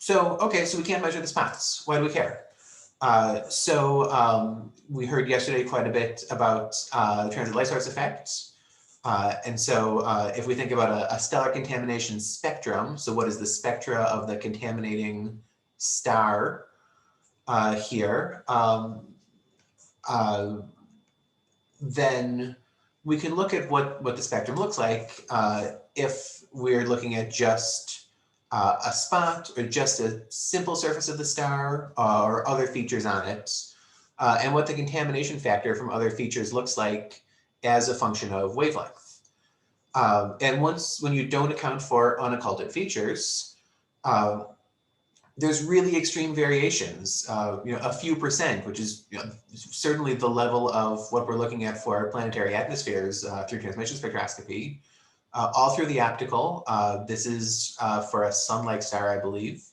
Okay, so we can't measure the spots. Why do we care? We heard yesterday quite a bit about the transit light source effect. If we think about a stellar contamination spectrum, so what is the spectra of the contaminating star here, then we can look at what the spectrum looks like if we're looking at just a spot or just a simple surface of the star or other features on it, and what the contamination factor from other features looks like as a function of wavelength. When you don't account for unocculted features, there's really extreme variations, a few percent, which is certainly the level of what we're looking at for planetary atmospheres through transmission spectroscopy, all through the optical. This is for a sun-like star, I believe.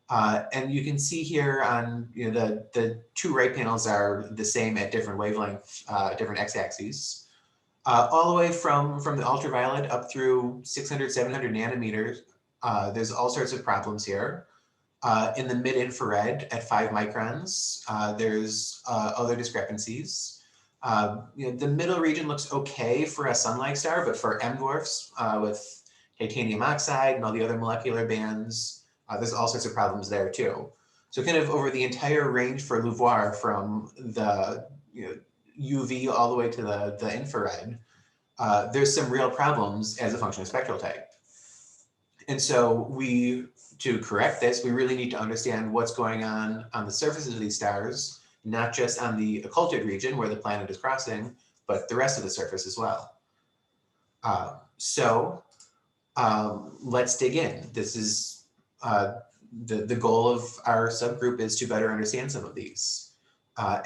And you can see here on the two right panels are the same at different wavelength, different x-axes. All the way from the ultraviolet up through 600, 700 nanometers, there's all sorts of problems here. In the mid-infrared at 5 microns, there's other discrepancies. The middle region looks okay for a sun-like star, but for M dwarfs with titanium oxide and all the other molecular bands, there's all sorts of problems there too. So kind of over the entire range for LUVOIR from the UV all the way to the infrared, there's some real problems as a function of spectral type. And so to correct this, we really need to understand what's going on the surfaces of these stars, not just on the occulted region where the planet is crossing, but the rest of the surface as well. Let's dig in. This is the goal of our subgroup is to better understand some of these. Our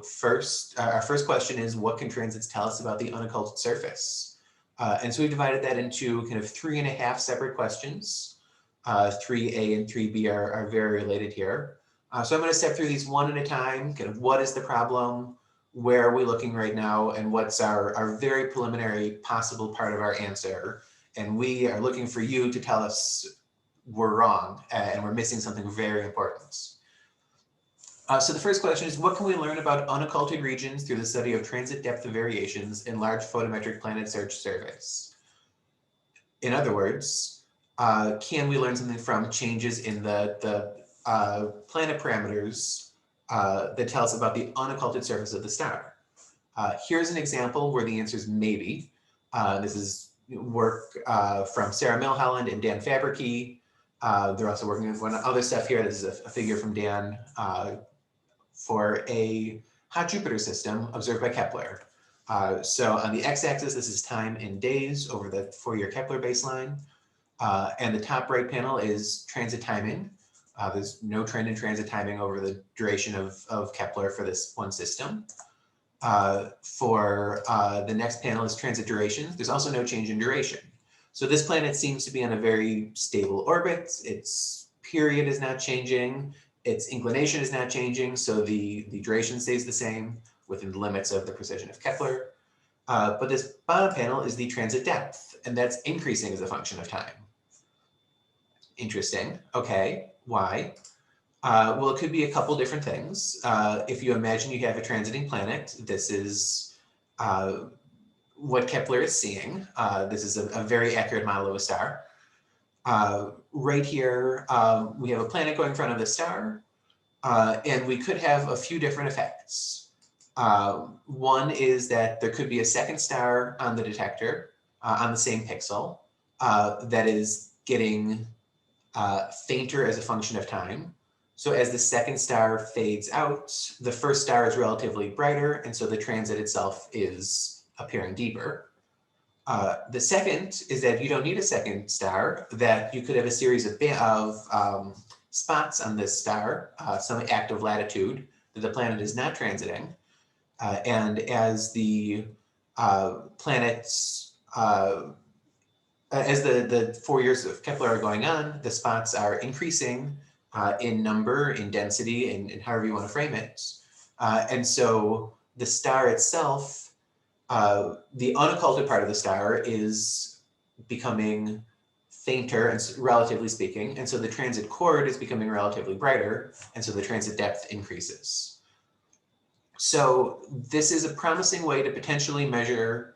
first question is, what can transits tell us about the unocculted surface? And so we divided that into kind of 3.5 separate questions. 3A and 3B are very related here. So I'm going to step through these one at a time. Kind of what is the problem? Where are we looking right now? And what's our very preliminary possible part of our answer? And we are looking for you to tell us we're wrong and we're missing something very important. So the first question is, what can we learn about unocculted regions through the study of transit depth of variations in large photometric planet search surveys? In other words, can we learn something from changes in the planet parameters that tell us about the unocculted surface of the star? Here's an example where the answer is maybe. This is work from Sarah Milholland and Dan Fabrici. They're also working with other stuff here. This is a figure from Dan for a hot Jupiter system observed by Kepler. So on the x-axis, this is time in days over the 4-year Kepler baseline. And the top right panel is transit timing. There's no trend in transit timing over the duration of Kepler for this one system. The next panel is transit duration. There's also no change in duration. So this planet seems to be on a very stable orbit. Its period is not changing. Its inclination is not changing. So the duration stays the same within the limits of the precision of Kepler. But this bottom panel is the transit depth, and that's increasing as a function of time. Interesting. Okay, why? Well, it could be a couple different things. If you imagine you have a transiting planet, this is what Kepler is seeing. This is a very accurate model of a star. Right here, we have a planet going in front of the star, and we could have a few different effects. One is that there could be a second star on the detector on the same pixel that is getting fainter as a function of time. So as the second star fades out, the first star is relatively brighter, and so the transit itself is appearing deeper. The second is that you don't need a second star, that you could have a series of spots on this star, some active latitude that the planet is not transiting. And as the planets, as the 4 years of Kepler are going on, the spots are increasing in number, in density, and however you want to frame it. And so the star itself, the unocculted part of the star is becoming fainter, and relatively speaking, and so the transit chord is becoming relatively brighter, and so the transit depth increases. So this is a promising way to potentially measure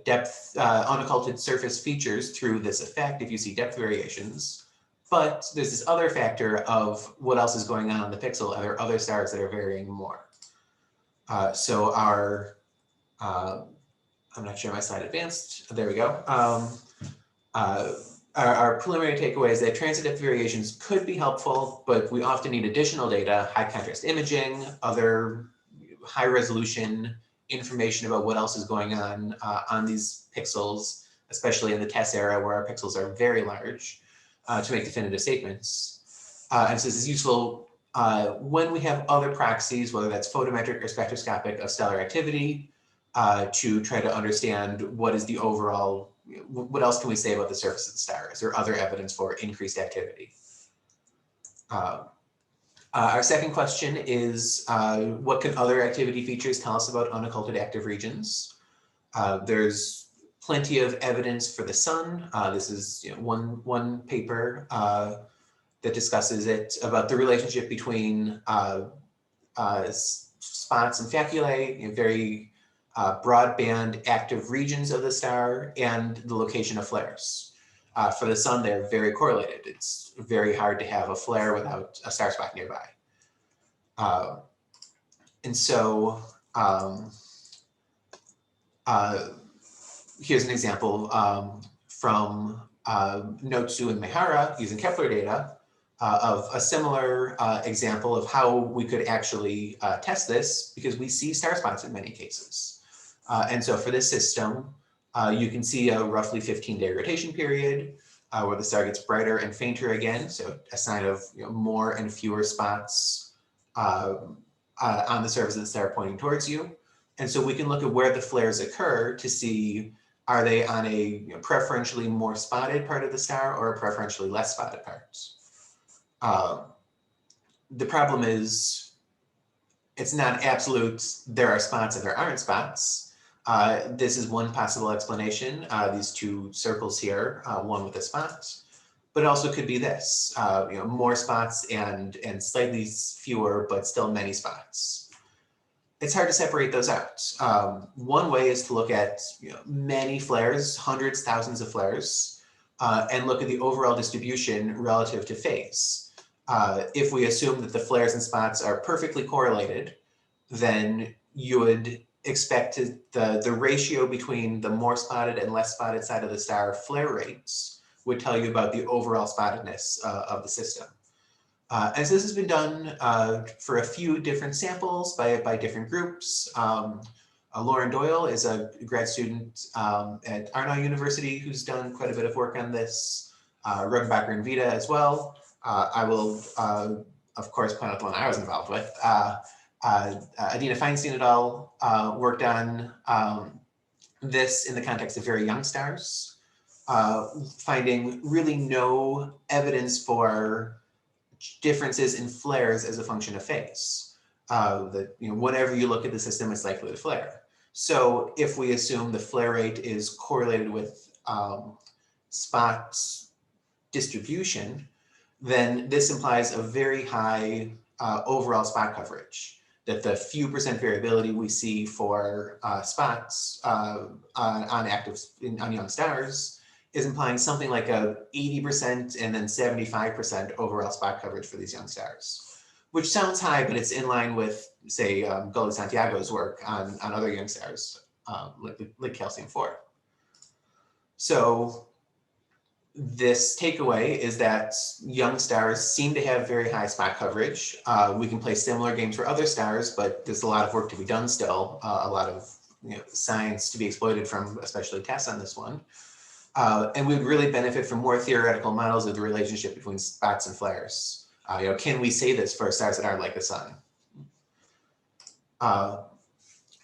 depth, unocculted surface features through this effect if you see depth variations. But there's this other factor of what else is going on in the pixel. Are there other stars that are varying more? So our, I'm not sure my slide advanced. There we go. Our preliminary takeaway is that transit depth variations could be helpful, but we often need additional data, high contrast imaging, other high resolution information about what else is going on these pixels, especially in the TESS era where our pixels are very large, to make definitive statements. And so this is useful when we have other proxies, whether that's photometric or spectroscopic, of stellar activity, to try to understand what is the overall, what else can we say about the surface of the star? Is there other evidence for increased activity? Our second question is, what can other activity features tell us about unocculted active regions? There's plenty of evidence for the sun. This is one paper that discusses it, about the relationship between spots and faculae, very broadband active regions of the star, and the location of flares. For the sun, they're very correlated. It's very hard to have a flare without a star spot nearby. And so here's an example from Notsu and Mehara using Kepler data of a similar example of how we could actually test this, because we see star spots in many cases. And so for this system, you can see a roughly 15-day rotation period where the star gets brighter and fainter again. So a sign of more and fewer spots on the surface of the star pointing towards you. And so we can look at where the flares occur to see, are they on a preferentially more spotted part of the star or a preferentially less spotted part? The problem is, it's not absolute, there are spots and there aren't spots. This is one possible explanation, these two circles here, one with a spot, but it also could be this, more spots and slightly fewer, but still many spots. It's hard to separate those out. One way is to look at many flares, hundreds, thousands of flares, and look at the overall distribution relative to phase. If we assume that the flares and spots are perfectly correlated, then you would expect the ratio between the more spotted and less spotted side of the star flare rates would tell you about the overall spottedness of the system. And so this has been done for a few different samples by different groups. Lauren Doyle is a grad student at Unruh University who's done quite a bit of work on this. Rodenbacher and Vita as well. I will, of course, point out the one I was involved with. Adina Feinstein et al. Worked on this in the context of very young stars, finding really no evidence for differences in flares as a function of phase. That whenever you look at the system, it's likely to flare. So if we assume the flare rate is correlated with spot distribution, then this implies a very high overall spot coverage. That the few percent variability we see for spots on young stars is implying something like a 80% and then 75% overall spot coverage for these young stars, which sounds high, but it's in line with, say, Gully Santiago's work on other young stars, like calcium-4. So this takeaway is that young stars seem to have very high spot coverage. We can play similar games for other stars, but there's a lot of work to be done still, a lot of science to be exploited from, especially TESS on this one. And we would really benefit from more theoretical models of the relationship between spots and flares. Can we say this for stars that aren't like the sun?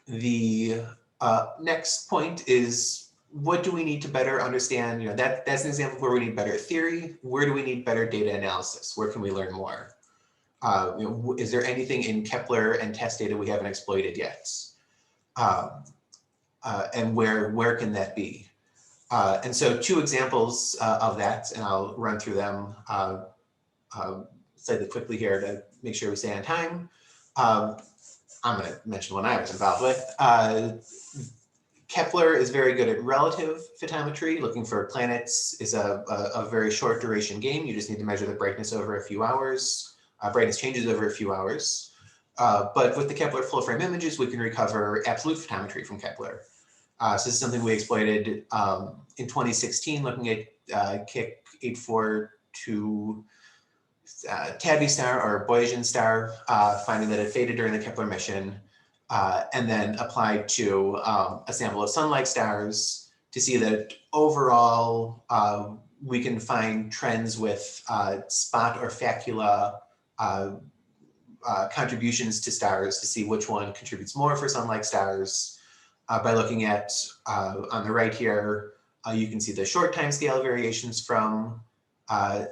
The next point is, what do we need to better understand? That's an example where we need better theory. Where do we need better data analysis? Where can we learn more? Is there anything in Kepler and TESS data we haven't exploited yet? And where can that be? And so 2 examples of that, and I'll run through them slightly quickly here to make sure we stay on time. I'm going to mention one I was involved with. Kepler is very good at relative photometry. Looking for planets is a very short duration game. You just need to measure the brightness over a few hours. Brightness changes over a few hours. But with the Kepler full frame images, we can recover absolute photometry from Kepler. So this is something we exploited in 2016, looking at KIC 842 Tabby star or Boyajian star, finding that it faded during the Kepler mission, and then applied to a sample of sun-like stars to see that overall we can find trends with spot or facula contributions to stars to see which one contributes more for sun-like stars. By looking at, on the right here, you can see the short time scale variations from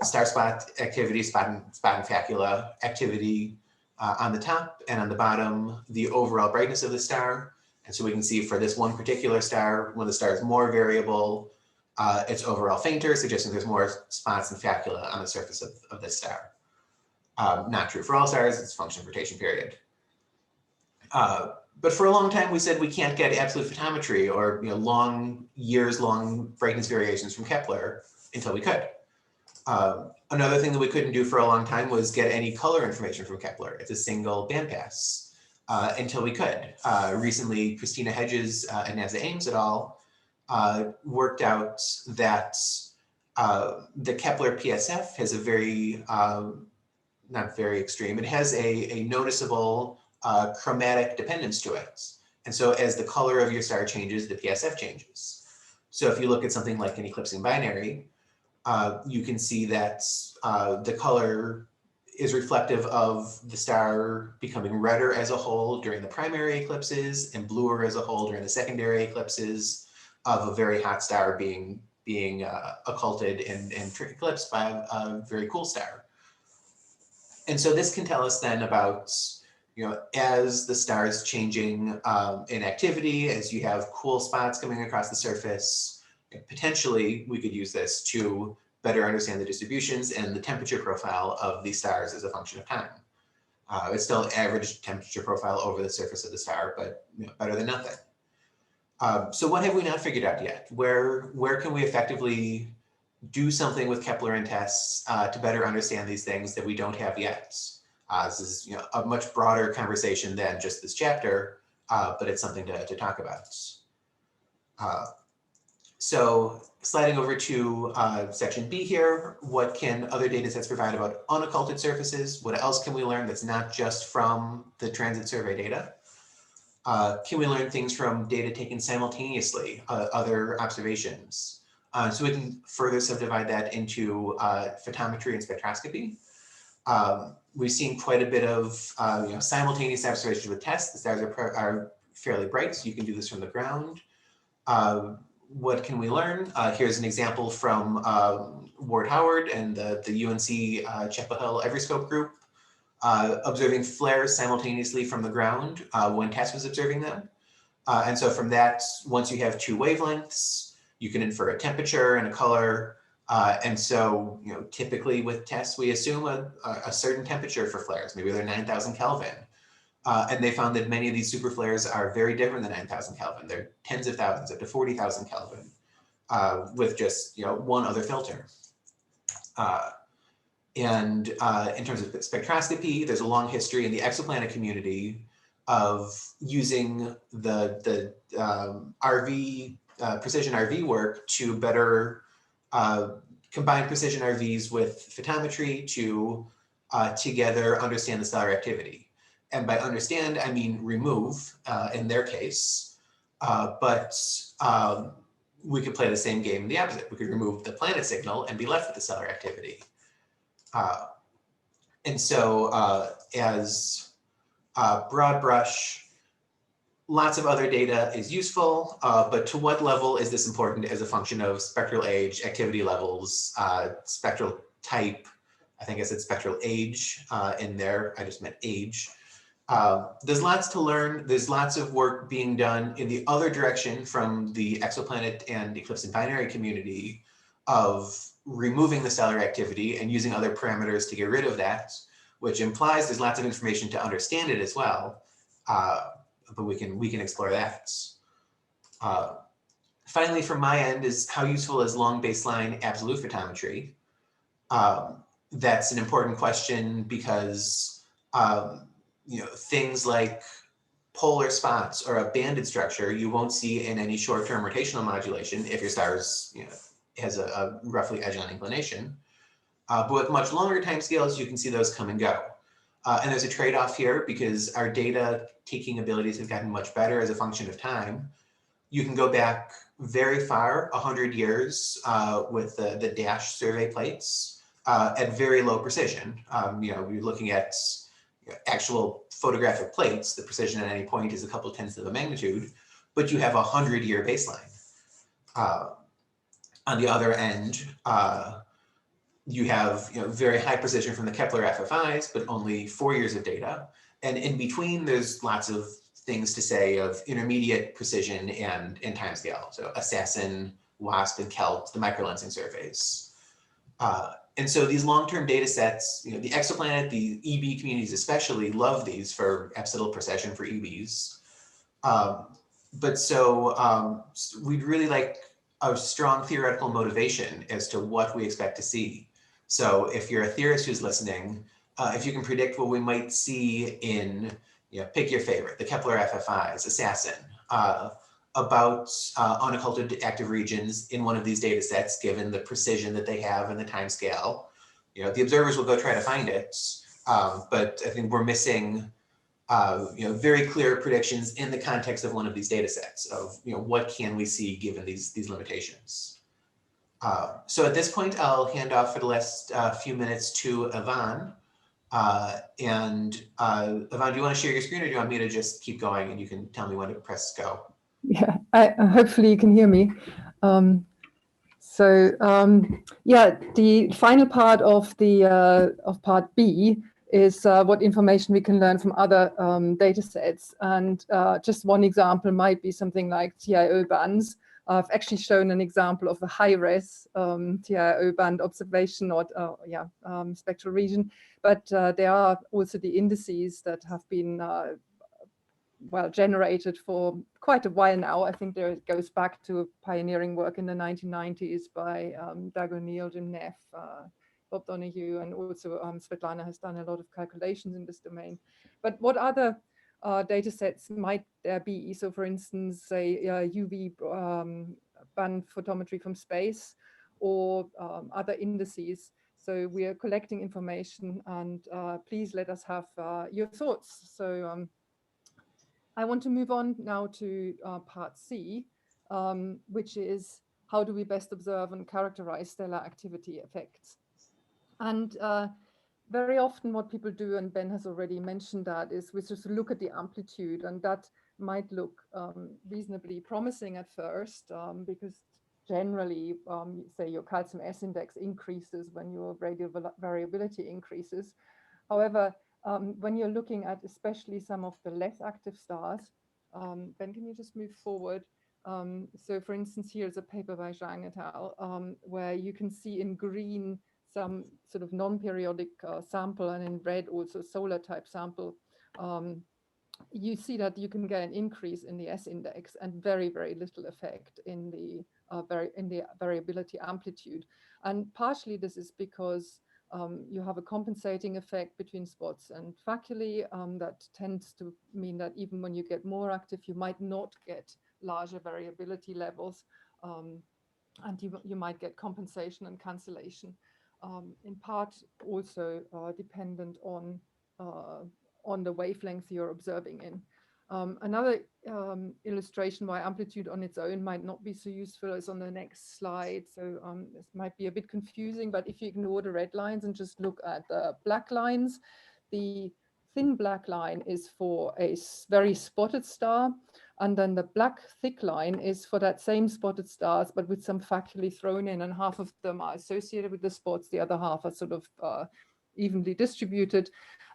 star spot activity, spot and facula activity on the top, and on the bottom, the overall brightness of the star. And so we can see for this one particular star, when the star is more variable, it's overall fainter, suggesting there's more spots and facula on the surface of this star. Not true for all stars, it's a function of rotation period. But for a long time, we said we can't get absolute photometry or years-long brightness variations from Kepler until we could. Another thing that we couldn't do for a long time was get any color information from Kepler. It's a single bandpass until we could. Recently, Christina Hedges and NASA Ames et al. Worked out that the Kepler PSF has a very, not very extreme, it has a noticeable chromatic dependence to it. And so as the color of your star changes, the PSF changes. So if you look at something like an eclipsing binary, you can see that the color is reflective of the star becoming redder as a whole during the primary eclipses and bluer as a whole during the secondary eclipses of a very hot star being occulted and eclipsed by a very cool star. And so this can tell us then about, as the star is changing in activity, as you have cool spots coming across the surface, potentially we could use this to better understand the distributions and the temperature profile of these stars as a function of time. It's still average temperature profile over the surface of the star, but better than nothing. So what have we not figured out yet? Where can we effectively do something with Kepler and tests to better understand these things that we don't have yet? This is a much broader conversation than just this chapter, but it's something to talk about. So sliding over to section B here, what can other data sets provide about unocculted surfaces? What else can we learn that's not just from the transit survey data? Can we learn things from data taken simultaneously, other observations? So we can further subdivide that into photometry and spectroscopy. We've seen quite a bit of simultaneous observations with tests. The stars are fairly bright, so you can do this from the ground. What can we learn? Here's an example from Ward Howard and the UNC Chapel Hill Everyscope group, observing flares simultaneously from the ground when TESS was observing them. And so from that, once you have 2 wavelengths, you can infer a temperature and a color. And so, typically with TESS, we assume a certain temperature for flares. Maybe they're 9,000 Kelvin. And they found that many of these super flares are very different than 9,000 Kelvin. They're tens of thousands, up to 40,000 Kelvin, with just one other filter. And in terms of spectroscopy, there's a long history in the exoplanet community of using the RV precision RV work to better combine precision RVs with photometry to together understand the stellar activity. And by understand, I mean remove in their case, but we could play the same game the opposite. We could remove the planet signal and be left with the stellar activity. And so as broad brush, lots of other data is useful, but to what level is this important as a function of spectral age, activity levels, spectral type? I think I said spectral age in there, I just meant age. There's lots to learn. There's lots of work being done in the other direction from the exoplanet and eclipse and binary community of removing the stellar activity and using other parameters to get rid of that, which implies there's lots of information to understand it as well. But we can explore that. Finally, from my end, is how useful is long baseline absolute photometry? That's an important question because things like polar spots or a banded structure you won't see in any short-term rotational modulation if your star's has a roughly edge-on inclination. But with much longer timescales, you can see those come and go. And there's a trade-off here because our data taking abilities have gotten much better as a function of time. You can go back very far, 100 years, with the DASH survey plates at very low precision. We're looking at actual photographic plates. The precision at any point is a couple tenths of a magnitude, but you have a 100-year baseline. On the other end, you have very high precision from the Kepler FFIs, but only 4 years of data. And in between, there's lots of things to say of intermediate precision and timescale. So Assassin, WASP, and KELT, the microlensing surveys. And so these long-term data sets, the exoplanet, the EB communities especially love these for epsilon precession for EBs. But so we'd really like a strong theoretical motivation as to what we expect to see. So if you're a theorist who's listening, if you can predict what we might see in, pick your favorite, the Kepler FFIs, Assassin, about unocculted active regions in one of these data sets, given the precision that they have and the time scale. The observers will go try to find it, but I think we're missing very clear predictions in the context of one of these data sets of what can we see given these limitations. So at this point, I'll hand off for the last few minutes to Yvonne. Yvonne, do you want to share your screen, or do you want me to just keep going and you can tell me when to press go? Yeah, hopefully you can hear me. Yeah, the final part of part B is what information we can learn from other data sets. And just one example might be something like TIO bands. I've actually shown an example of a high-res TIO band observation or spectral region, but there are also the indices that have been generated for quite a while now. I think it goes back to pioneering work in the 1990s by Dag O'Neill, Jim Neff, Bob Donoghue, and also Svetlana has done a lot of calculations in this domain. But what other data sets might there be? So for instance, say UV band photometry from space or other indices. So we are collecting information, and please let us have your thoughts. So I want to move on now to part C, which is how do we best observe and characterize stellar activity effects? And very often what people do, and Ben has already mentioned that, is we just look at the amplitude, and that might look reasonably promising at first, because generally, say your calcium S index increases when your radial variability increases. However, when you're looking at especially some of the less active stars, Ben, can you just move forward? So for instance, here's a paper by Zhang et al., where you can see in green some sort of non-periodic sample, and in red also solar type sample. You see that you can get an increase in the S index and very, very little effect in the variability amplitude. And partially this is because you have a compensating effect between spots and faculae that tends to mean that even when you get more active, you might not get larger variability levels, and you might get compensation and cancellation, in part also dependent on the wavelength you're observing in. Another illustration why amplitude on its own might not be so useful is on the next slide. So this might be a bit confusing, but if you ignore the red lines and just look at the black lines, the thin black line is for a very spotted star, and then the black thick line is for that same spotted stars, but with some faculae thrown in, and half of them are associated with the spots, the other half are sort of evenly distributed.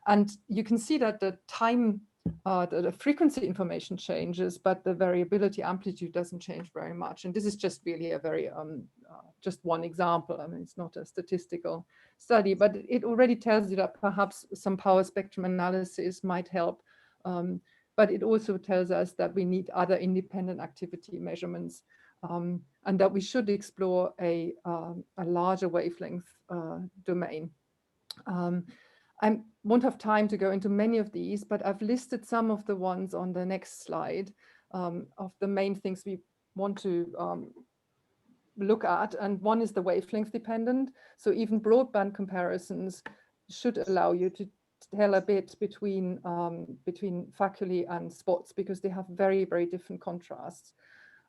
And you can see that the time the frequency information changes, but the variability amplitude doesn't change very much. And this is just really a very, just one example. I mean, it's not a statistical study, but it already tells you that perhaps some power spectrum analysis might help. But it also tells us that we need other independent activity measurements, and that we should explore a larger wavelength domain. I won't have time to go into many of these, but I've listed some of the ones on the next slide of the main things we want to look at. And one is the wavelength dependent. So even broadband comparisons should allow you to tell a bit between faculae and spots, because they have very, very different contrasts.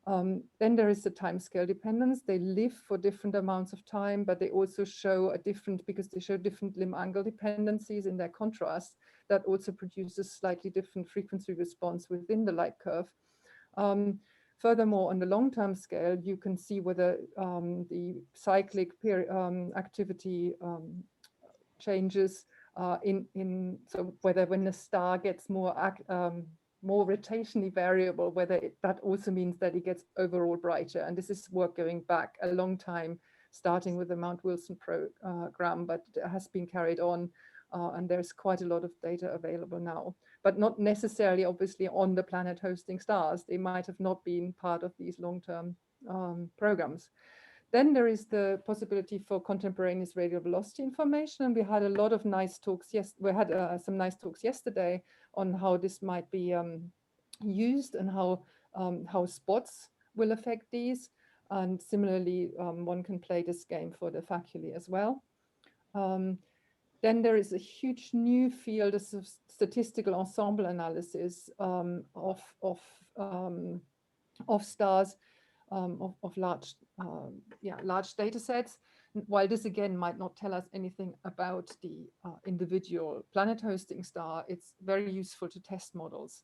Then there is the time scale dependence. They live for different amounts of time, but they also show a different, because they show different limb angle dependencies in their contrast, that also produces slightly different frequency response within the light curve. Furthermore, on the long-term scale, you can see whether the cyclic activity changes so whether when the star gets more rotationally variable, whether that also means that it gets overall brighter. And this is work going back a long time, starting with the Mount Wilson program, but it has been carried on, and there's quite a lot of data available now, but not necessarily obviously on the planet hosting stars. They might have not been part of these long-term programs. Then there is the possibility for contemporaneous radial velocity information, and we had a lot of nice talks. Yes, we had some nice talks yesterday on how this might be used and how spots will affect these. And similarly, one can play this game for the faculae as well. Then there is a huge new field of statistical ensemble analysis of stars. Of large data sets. While this again might not tell us anything about the individual planet hosting star, it's very useful to test models.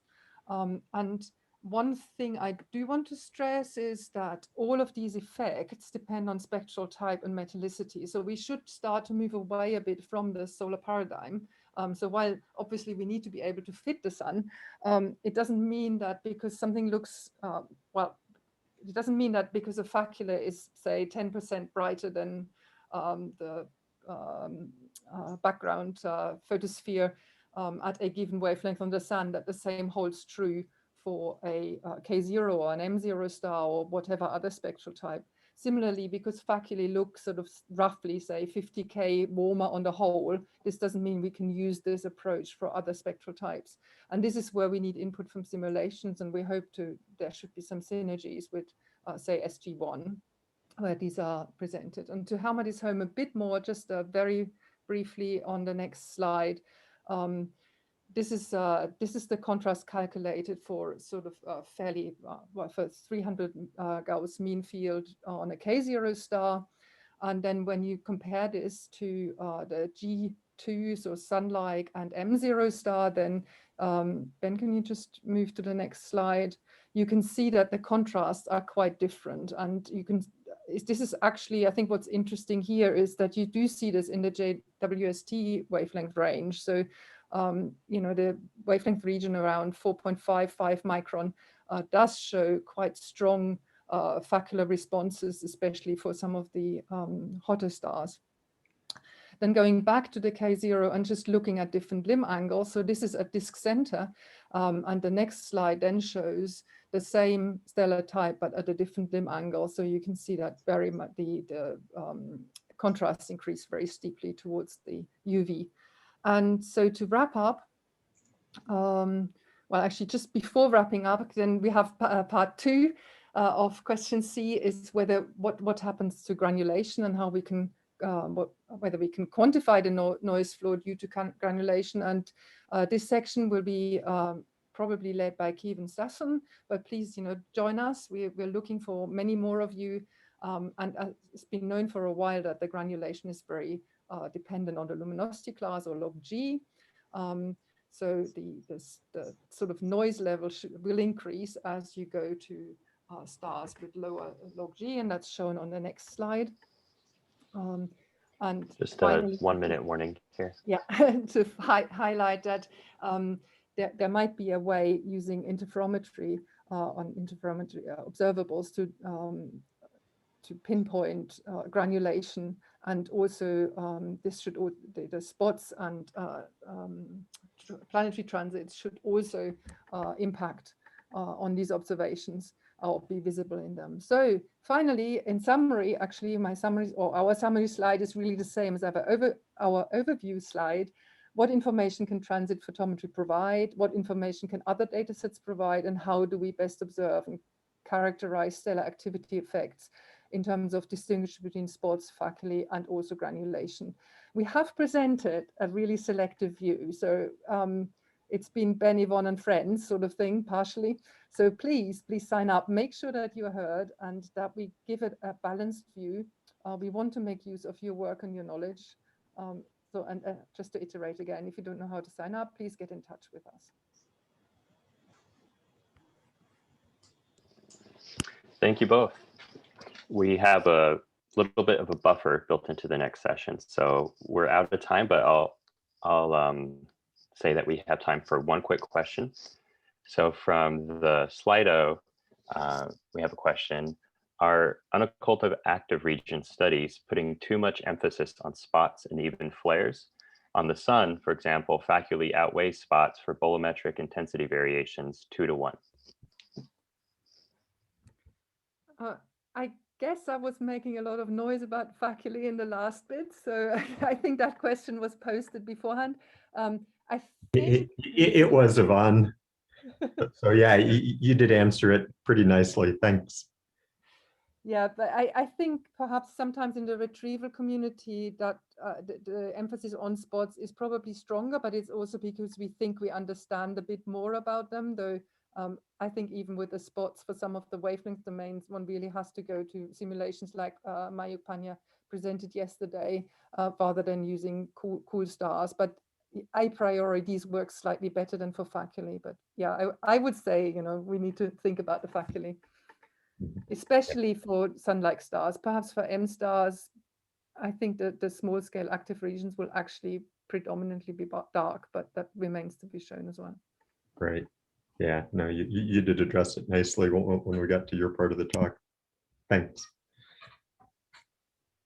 And one thing I do want to stress is that all of these effects depend on spectral type and metallicity. So we should start to move away a bit from the solar paradigm. So while obviously we need to be able to fit the sun, it doesn't mean that because something looks, it doesn't mean that because a facula is, say, 10% brighter than the background photosphere at a given wavelength on the sun, that the same holds true for a K0 or an M0 star or whatever other spectral type. Similarly, because faculae look sort of roughly, say, 50K warmer on the whole, this doesn't mean we can use this approach for other spectral types. And this is where we need input from simulations, and we hope there should be some synergies with, say, SG1, where these are presented. And to hammer this home a bit more, just very briefly on the next slide, this is the contrast calculated for sort of fairly, for 300 Gauss mean field on a K0 star. And then when you compare this to the G2, so sun-like, and M0 star, then Ben, can you just move to the next slide? You can see that the contrasts are quite different. And you can, this is actually, I think what's interesting here is that you do see this in the JWST wavelength range. So you know, the wavelength region around 4.55 micron does show quite strong facular responses, especially for some of the hotter stars. Then going back to the K0 and just looking at different limb angles. So this is at disk center, and the next slide then shows the same stellar type, but at a different limb angle. So you can see that very much the contrasts increase very steeply towards the UV. And so to wrap up, well, actually just before wrapping up, then we have part 2 of question C, is what happens to granulation and how we can, whether we can quantify the noise flow due to granulation. And this section will be probably led by Kevin Stassen, but please, join us. We're looking for many more of you. And it's been known for a while that the granulation is very dependent on the luminosity class, or log G. So the sort of noise level will increase as you go to stars with lower log G, and that's shown on the next slide. And just finally, a 1 minute warning here. Yeah, to highlight that there might be a way using interferometry on interferometry observables to pinpoint granulation, and also this should the spots and planetary transits should also impact on these observations or be visible in them. So finally, in summary, actually my summary or our summary slide is really the same as our overview slide. What information can transit photometry provide? What information can other data sets provide? And how do we best observe and characterize stellar activity effects in terms of distinguishing between spots, faculae, and also granulation? We have presented a really selective view. So it's been Ben, Yvonne, and friends sort of thing, partially. So please sign up, make sure that you're heard and that we give it a balanced view. We want to make use of your work and your knowledge. So just to iterate again, if you don't know how to sign up, please get in touch with us. Thank you both. We have a little bit of a buffer built into the next session, so we're out of time, but I'll say that we have time for one quick question. So from the Slido, we have a question. Are unocculted active region studies putting too much emphasis on spots and even flares? On the sun, for example, faculae outweigh spots for bolometric intensity variations 2 to 1. I guess I was making a lot of noise about faculae in the last bit, so I think that question was posted beforehand. I think it was, Yvonne. So yeah, you did answer it pretty nicely. Thanks. Yeah, but I think perhaps sometimes in the retrieval community that the emphasis on spots is probably stronger, but it's also because we think we understand a bit more about them, though I think even with the spots for some of the wavelength domains, one really has to go to simulations like Mayuk Panya presented yesterday, rather than using cool stars. But a priori, these work slightly better than for faculae. But yeah, I would say, we need to think about the faculae, especially for sun-like stars. Perhaps for M stars, I think that the small scale active regions will actually predominantly be dark, but that remains to be shown as well. Great. Yeah, no, you did address it nicely when we got to your part of the talk. Thanks.